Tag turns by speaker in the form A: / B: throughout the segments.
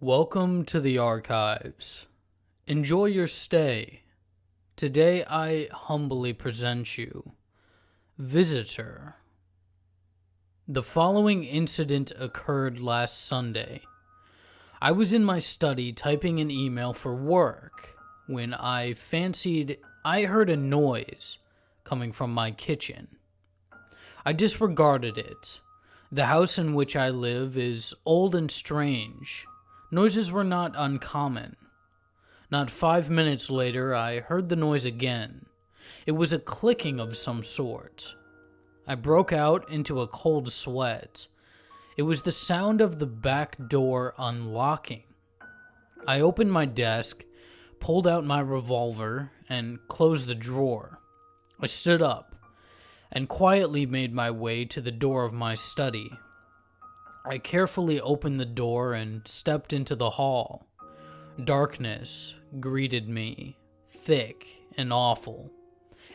A: Welcome to the archives. Enjoy your stay. Today I humbly present you, Visitor. The following incident occurred last Sunday. I was in my study typing an email for work when I fancied I heard a noise coming from my kitchen. I disregarded it. The house in which I live is old and strange. Noises were not uncommon. Not 5 minutes later, I heard the noise again. It was a clicking of some sort. I broke out into a cold sweat. It was the sound of the back door unlocking. I opened my desk, pulled out my revolver, and closed the drawer. I stood up and quietly made my way to the door of my study. I carefully opened the door and stepped into the hall. Darkness greeted me, thick and awful,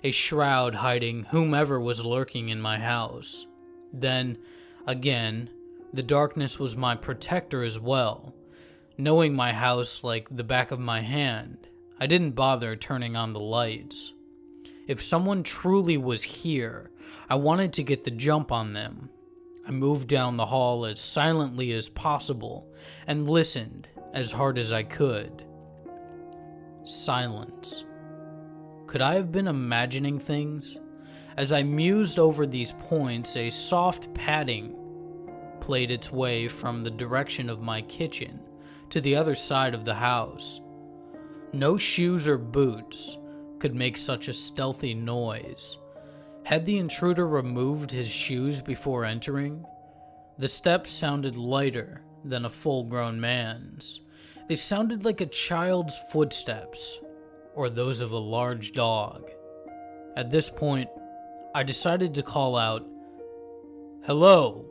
A: a shroud hiding whomever was lurking in my house. Then, again, the darkness was my protector as well. Knowing my house like the back of my hand, I didn't bother turning on the lights. If someone truly was here, I wanted to get the jump on them. I moved down the hall as silently as possible and listened as hard as I could. Silence. Could I have been imagining things? As I mused over these points, a soft padding played its way from the direction of my kitchen to the other side of the house. No shoes or boots could make such a stealthy noise. Had the intruder removed his shoes before entering? The steps sounded lighter than a full-grown man's. They sounded like a child's footsteps, or those of a large dog. At this point, I decided to call out, "Hello!"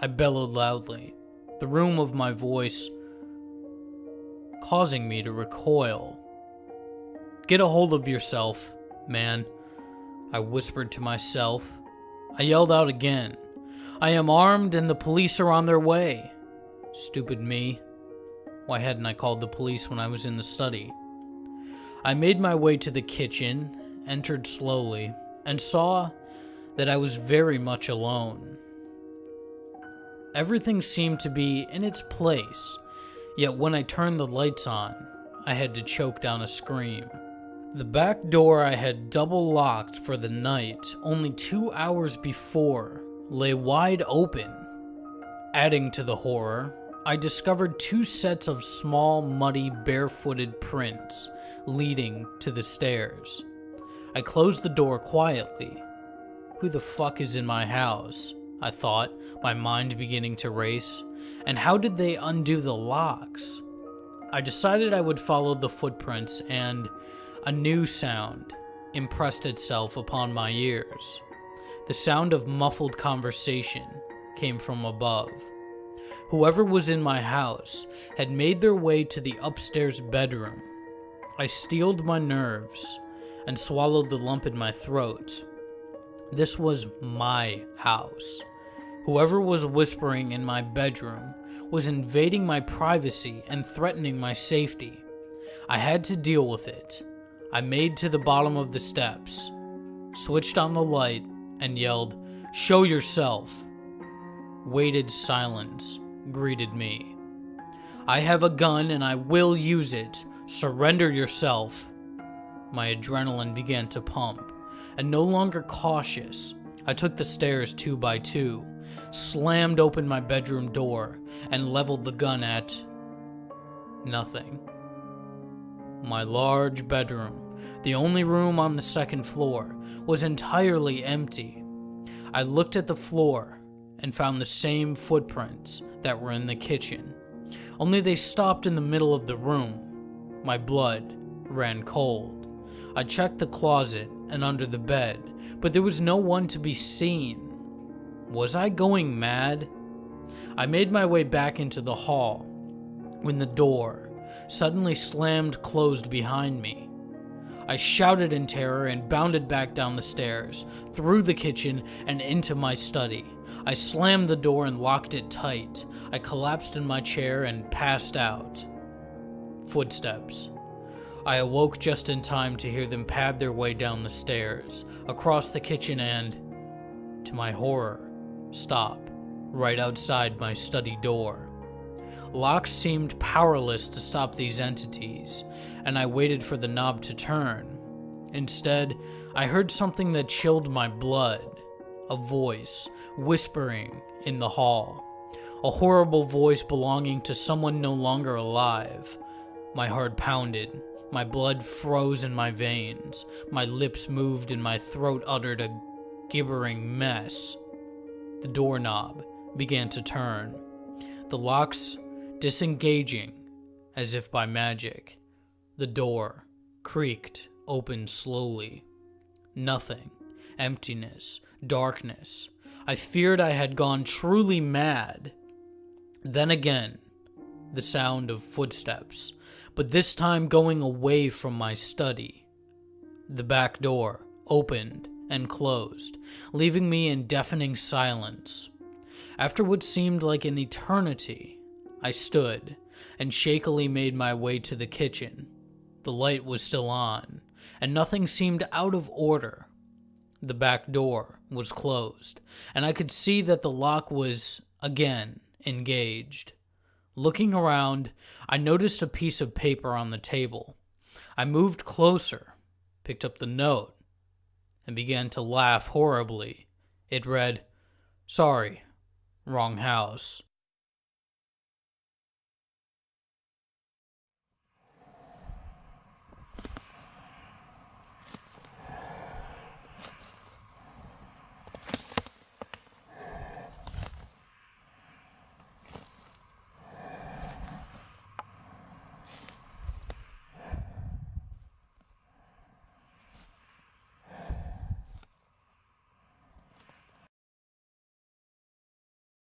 A: I bellowed loudly, the room of my voice causing me to recoil. "Get a hold of yourself, man," I whispered to myself. I yelled out again, "I am armed and the police are on their way." Stupid me. Why hadn't I called the police when I was in the study? I made my way to the kitchen, entered slowly, and saw that I was very much alone. Everything seemed to be in its place, yet when I turned the lights on, I had to choke down a scream. The back door I had double locked for the night only 2 hours before lay wide open. Adding to the horror, I discovered 2 sets of small, muddy, barefooted prints leading to the stairs. I closed the door quietly. Who the fuck is in my house? I thought, my mind beginning to race. And how did they undo the locks? I decided I would follow the footprints, and a new sound impressed itself upon my ears. The sound of muffled conversation came from above. Whoever was in my house had made their way to the upstairs bedroom. I steeled my nerves and swallowed the lump in my throat. This was my house. Whoever was whispering in my bedroom was invading my privacy and threatening my safety. I had to deal with it. I made to the bottom of the steps, switched on the light, and yelled, "Show yourself!" Weighted silence greeted me. "I have a gun and I will use it. Surrender yourself." My adrenaline began to pump, and no longer cautious, I took the stairs 2 by 2, slammed open my bedroom door, and leveled the gun at nothing. My large bedroom, the only room on the second floor, was entirely empty. I looked at the floor and found the same footprints that were in the kitchen, only they stopped in the middle of the room. My blood ran cold. I checked the closet and under the bed, but there was no one to be seen. Was I going mad? I made my way back into the hall when the door suddenly slammed closed behind me. I shouted in terror and bounded back down the stairs, through the kitchen, and into my study. I slammed the door and locked it tight. I collapsed in my chair and passed out. Footsteps. I awoke just in time to hear them pad their way down the stairs, across the kitchen and, to my horror, stop right outside my study door. Locks seemed powerless to stop these entities, and I waited for the knob to turn. Instead, I heard something that chilled my blood. A voice, whispering in the hall. A horrible voice belonging to someone no longer alive. My heart pounded. My blood froze in my veins. My lips moved and my throat uttered a gibbering mess. The doorknob began to turn. The locks disengaging as if by magic. The door creaked open slowly. Nothing. Emptiness. Darkness. I feared I had gone truly mad. Then again, the sound of footsteps, but this time going away from my study. The back door opened and closed, leaving me in deafening silence. After what seemed like an eternity, I stood and shakily made my way to the kitchen. The light was still on, and nothing seemed out of order. The back door was closed, and I could see that the lock was, again, engaged. Looking around, I noticed a piece of paper on the table. I moved closer, picked up the note, and began to laugh horribly. It read, "Sorry, wrong house."